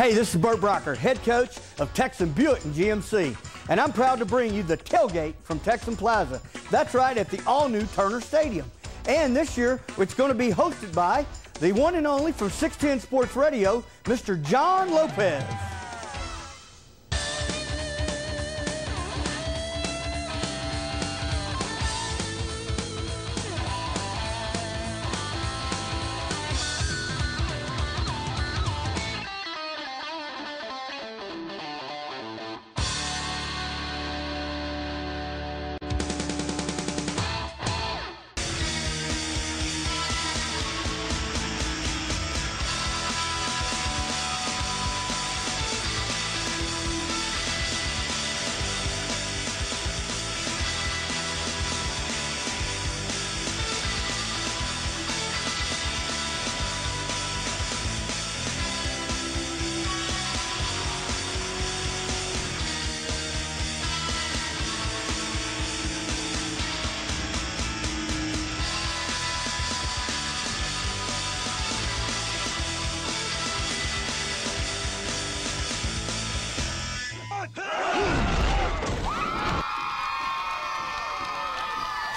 Hey, this is Bert Brocker, head coach of Texan Buick and GMC, and I'm proud to bring you the tailgate from Texan Plaza. That's right, at the all-new Turner Stadium. And this year, it's going to be hosted by the one and only from 610 Sports Radio, Mr. John Lopez.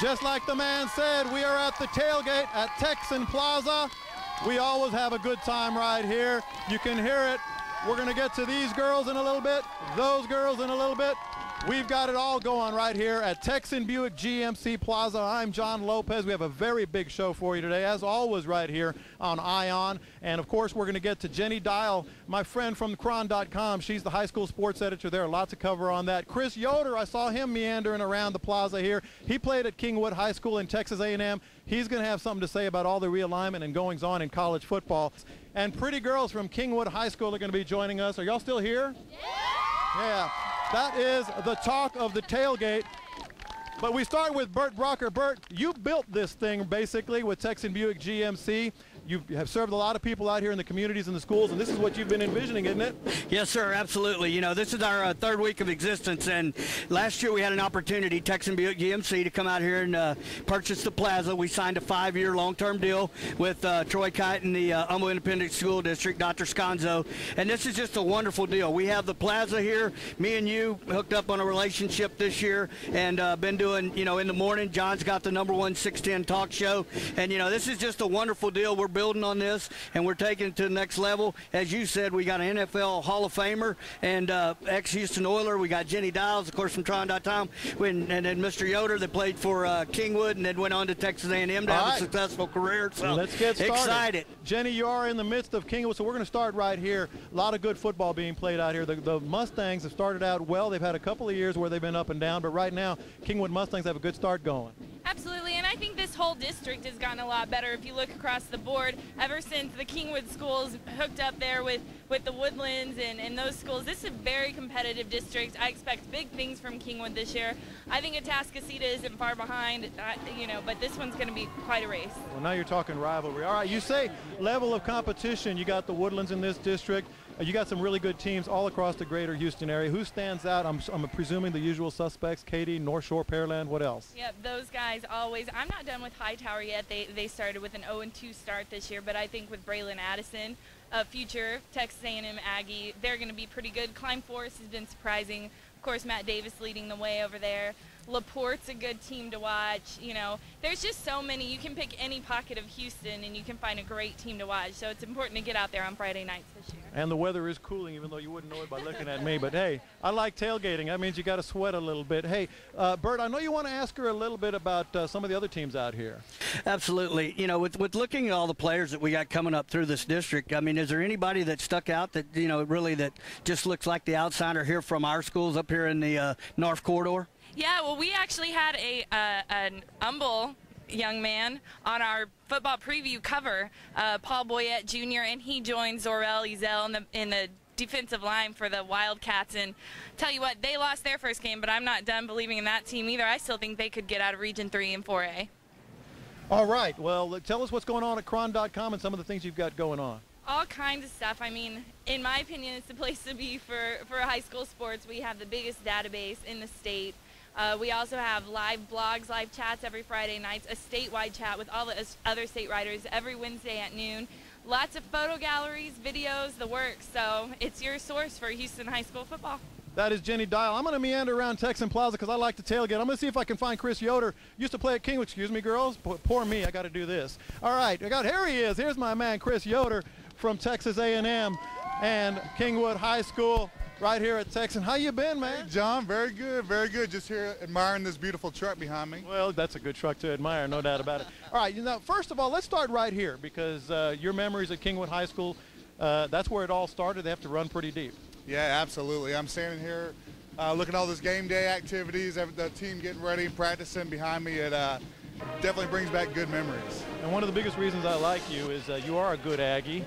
Just like the man said, we are at the tailgate at Texan Plaza. We always have a good time right here. You can hear it. We're going to get to these girls in a little bit, those girls in a little bit. We've got it all going right here at Texan Buick GMC Plaza. I'm John Lopez. We have a very big show for you today, as always, right here on ION. And, of course, we're going to get to Jenny Dial, my friend from Cron.com. She's the high school sports editor there. Lots to cover on that. Chris Yoder, I saw him meandering around the plaza here. He played at Kingwood High School in Texas A&M. He's going to have something to say about all the realignment and goings-on in college football. And pretty girls from Kingwood High School are going to be joining us. Are y'all still here? Yeah. That is the talk of the tailgate. But we start with Bert Brocker. Bert, you built this thing basically with Texan Buick GMC. You have served a lot of people out here in the communities and the schools, and this is what you've been envisioning, isn't it? Yes, sir, absolutely. You know, this is our third week of existence, and last year we had an opportunity, Texan Buick GMC, to come out here and purchase the plaza. We signed a 5-year long-term deal with Troy Kite and the Humble Independent School District, Dr. Sconzo, and this is just a wonderful deal. We have the plaza here. Me and you hooked up on a relationship this year and been doing, you know, in the morning, John's got the #1 610 talk show, and, you know, this is just a wonderful deal. We're building on this, and we're taking it to the next level. As you said, we got an NFL Hall of Famer and ex-Houston Oiler. We got Jenny Dials, of course, from Tron.com, and then Mr. Yoder that played for Kingwood and then went on to Texas A&M to have a successful career. So let's get started. Excited. Jenny, you are in the midst of Kingwood, so we're going to start right here. A lot of good football being played out here. The Mustangs have started out well. They've had a couple of years where they've been up and down, but right now, Kingwood Mustangs have a good start going. Absolutely, and I think this whole district has gotten a lot better if you look across the board. Ever since the Kingwood schools hooked up there with the Woodlands and those schools, this is a very competitive district. I expect big things from Kingwood this year. I think Atascocita isn't far behind, you know, but this one's going to be quite a race. Well, now you're talking rivalry. All right, you say level of competition. You got the Woodlands in this district. You got some really good teams all across the greater Houston area. Who stands out? I'm presuming the usual suspects, Katy, North Shore, Pearland, what else? Yep, those guys always. I'm not done with Hightower yet. They started with an 0-2 start this year, but I think with Braylon Addison, a future Texas A&M Aggie, they're going to be pretty good. Climb Forest has been surprising. Of course, Matt Davis leading the way over there. LaPorte's a good team to watch. You know, there's just so many. You can pick any pocket of Houston and you can find a great team to watch. So it's important to get out there on Friday nights this year. And the weather is cooling, even though you wouldn't know it by looking at me. But, hey, I like tailgating. That means you got to sweat a little bit. Hey, Bert, I know you want to ask her a little bit about some of the other teams out here. Absolutely. You know, with looking at all the players that we got coming up through this district, I mean, is there anybody that stuck out that, you know, really that just looks like the outsider here from our schools up here in the North Corridor? Yeah, well, we actually had an Humble young man on our football preview cover, Paul Boyette Jr., and he joined Zorel Ezel in the defensive line for the Wildcats. And tell you what, they lost their first game, but I'm not done believing in that team either. I still think they could get out of Region 3 and 4A. All right. Well, tell us what's going on at Cron.com and some of the things you've got going on. All kinds of stuff. I mean, in my opinion, it's the place to be for high school sports. We have the biggest database in the state. We also have live blogs, live chats every Friday nights, a statewide chat with all the other state writers every Wednesday at noon. lots of photo galleries, videos, the works. So it's your source for Houston high school football. That is Jenny Dial. I'm going to meander around Texan Plaza because I like to tailgate. I'm going to see if I can find Chris Yoder. Used to play at Kingwood. Excuse me, girls. Poor me. I got to do this. All right. Here he is. Here's my man, Chris Yoder from Texas A&M and Kingwood High School right here at Texan. How you been, man? Hey, John, very good, very good. Just here admiring this beautiful truck behind me. Well, that's a good truck to admire, no doubt about it. All right. First of all, let's start right here because your memories at Kingwood High School, that's where it all started. They have to run pretty deep. Yeah, absolutely. I'm standing here looking at all those game day activities, the team getting ready and practicing behind me. It definitely brings back good memories. And one of the biggest reasons I like you is you are a good Aggie.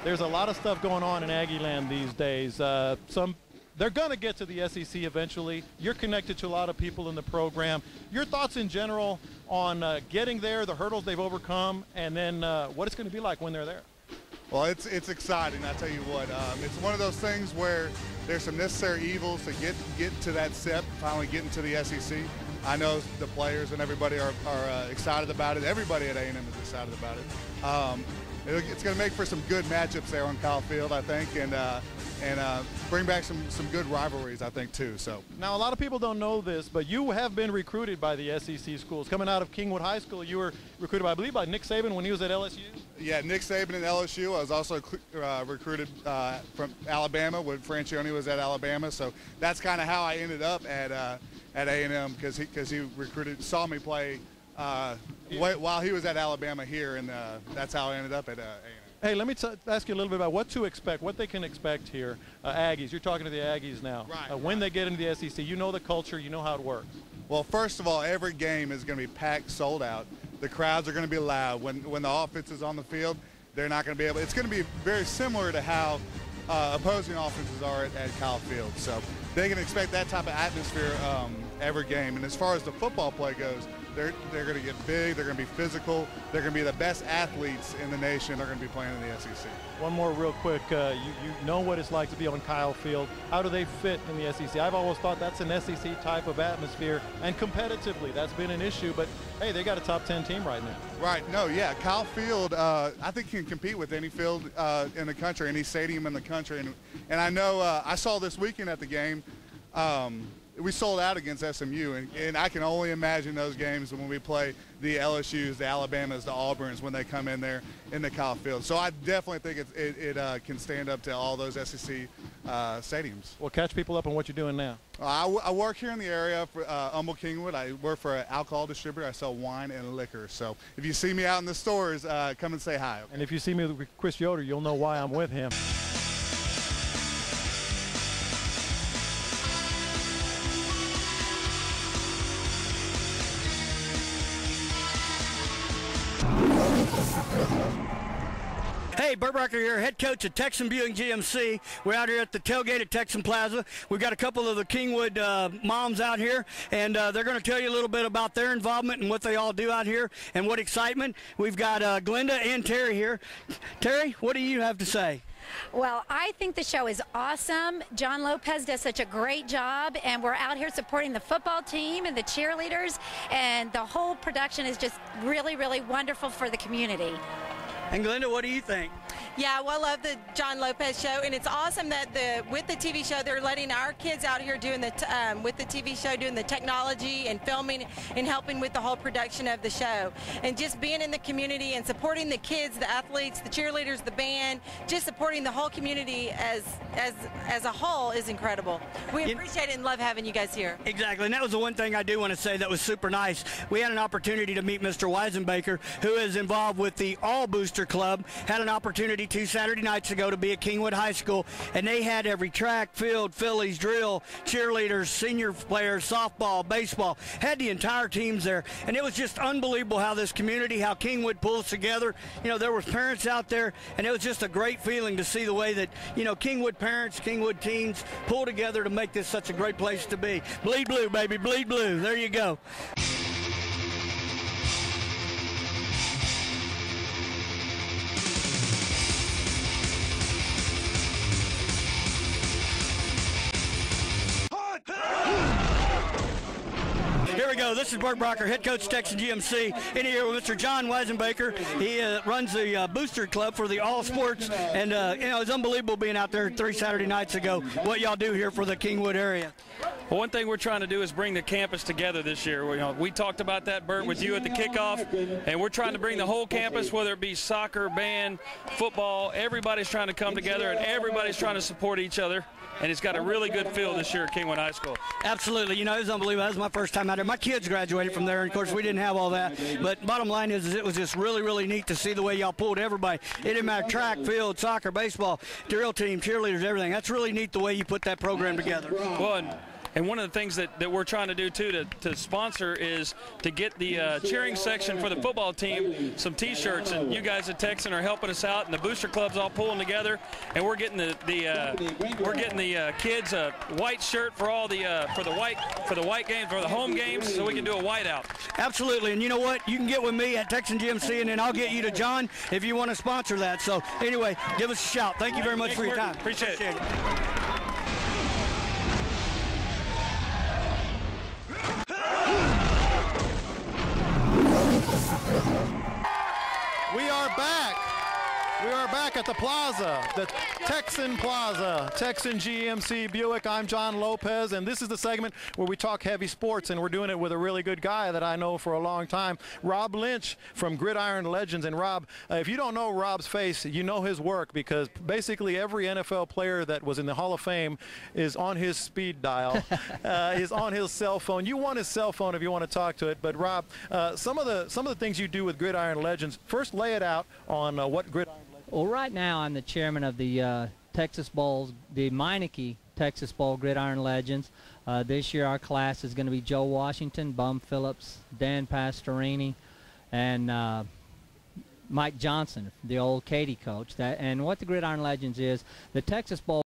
There's a lot of stuff going on in Aggie land these days. They're going to get to the SEC eventually. You're connected to a lot of people in the program. Your thoughts in general on getting there, the hurdles they've overcome, and then what it's going to be like when they're there? Well, it's exciting. I tell you what, it's one of those things where there's some necessary evils to get to that step, finally getting to the SEC. I know the players and everybody are excited about it. Everybody at A&M is excited about it. It's going to make for some good matchups there on Kyle Field, I think, and bring back some good rivalries, I think, too. So now a lot of people don't know this, but you have been recruited by the SEC schools. Coming out of Kingwood High School, you were recruited, by, I believe, by Nick Saban when he was at LSU. Yeah, Nick Saban at LSU. I was also recruited from Alabama when Francione was at Alabama. So that's kind of how I ended up at A&M because he saw me play while he was at Alabama here, and that's how I ended up at A&M. Hey, let me ask you a little bit about what to expect, what they can expect here. Aggies, you're talking to the Aggies now. Right. When they get into the SEC, you know the culture, you know how it works. Well, first of all, every game is going to be packed, sold out. The crowds are going to be loud. When the offense is on the field, they're not going to be able. It's going to be very similar to how opposing offenses are at Kyle Field. So they can expect that type of atmosphere every game. And as far as the football play goes, they're going to get big. They're going to be physical. They're going to be the best athletes in the nation. They're going to be playing in the SEC. One more real quick. You know what it's like to be on Kyle Field. How do they fit in the SEC? I've always thought that's an SEC type of atmosphere, and competitively that's been an issue. But, hey, they got a top 10 team right now. Right. No, yeah. Kyle Field, I think can compete with any field in the country, any stadium in the country. And I know I saw this weekend at the game, we sold out against SMU, and I can only imagine those games when we play the LSUs, the Alabamas, the Auburns when they come in there in the Kyle Field. So I definitely think it can stand up to all those SEC stadiums. Well, catch people up on what you're doing now. I work here in the area for Humble Kingwood. I work for an alcohol distributor. I sell wine and liquor. So if you see me out in the stores, come and say hi. Okay? And if you see me with Chris Yoder, you'll know why I'm with him. Hey, Bert Brocker here, head coach at Texan Buick GMC. We're out here at the tailgate at Texan Plaza. We've got a couple of the Kingwood moms out here, and they're going to tell you a little bit about their involvement and what they all do out here and what excitement. We've got Glenda and Terry here. Terry, what do you have to say? Well, I think the show is awesome. John Lopez does such a great job, and we're out here supporting the football team and the cheerleaders, and the whole production is just really, really wonderful for the community. And Glenda, what do you think? Yeah, well, I love the John Lopez show, and it's awesome that with the TV show, they're letting our kids out here doing with the TV show, doing the technology and filming and helping with the whole production of the show. And just being in the community and supporting the kids, the athletes, the cheerleaders, the band, just supporting the whole community as a whole is incredible. We appreciate it and love having you guys here. Exactly, and that was the one thing I do want to say that was super nice. We had an opportunity to meet Mr. Weisenbaker, who is involved with the All Booster Club, had an opportunity 2 Saturday nights ago to be at Kingwood High School, and they had every track, field, Phillies, drill, cheerleaders, senior players, softball, baseball, had the entire teams there, and it was just unbelievable how this community, how Kingwood pulls together. You know, there were parents out there, and it was just a great feeling to see the way that, you know, Kingwood parents, Kingwood teens pull together to make this such a great place to be. Bleed blue, baby, bleed blue. There you go. Here we go. go. This is Bert Brocker, head coach Texan GMC, in here with Mr. John Weisenbaker. He runs the booster club for the all sports, and you know, it's unbelievable being out there 3 Saturday nights ago. What y'all do here for the Kingwood area? Well, one thing we're trying to do is bring the campus together this year. We talked about that, Bert, with you at the kickoff, and we're trying to bring the whole campus, whether it be soccer, band, football. Everybody's trying to come together, and everybody's trying to support each other. And it's got a really good feel this year at Kingwood High School. Absolutely. You know, it was unbelievable. That was my first time out there. My kids graduated from there, and, of course, we didn't have all that. But bottom line is it was just really, really neat to see the way y'all pulled everybody. It didn't matter track, field, soccer, baseball, drill team, cheerleaders, everything. That's really neat the way you put that program together. Well, and one of the things that we're trying to do, too, to sponsor is to get the cheering section for the football team some T-shirts. And you guys at Texan are helping us out, and the booster club's all pulling together. And we're getting the kids a white shirt for all the white games, for the home games, so we can do a white out. Absolutely. And you know what? You can get with me at Texan GMC, and then I'll get you to John if you want to sponsor that. So anyway, give us a shout. Thank you very much for your time. Appreciate it. We are back. We are back at the Plaza, the Texan Plaza, Texan GMC Buick. I'm John Lopez, and this is the segment where we talk heavy sports, and we're doing it with a really good guy that I know for a long time, Rob Lynch from Gridiron Legends. And Rob, if you don't know Rob's face, you know his work, because basically every NFL player that was in the Hall of Fame is on his speed dial, is on his cell phone. You want his cell phone if you want to talk to it. But Rob, some of the things you do with Gridiron Legends, first lay it out on what Gridiron Legends. Well, right now I'm the chairman of the Texas Bowls, the Meineke Texas Bowl Gridiron Legends. This year our class is going to be Joe Washington, Bum Phillips, Dan Pastorini, and Mike Johnson, the old Katy coach. And what the Gridiron Legends is, the Texas Bowl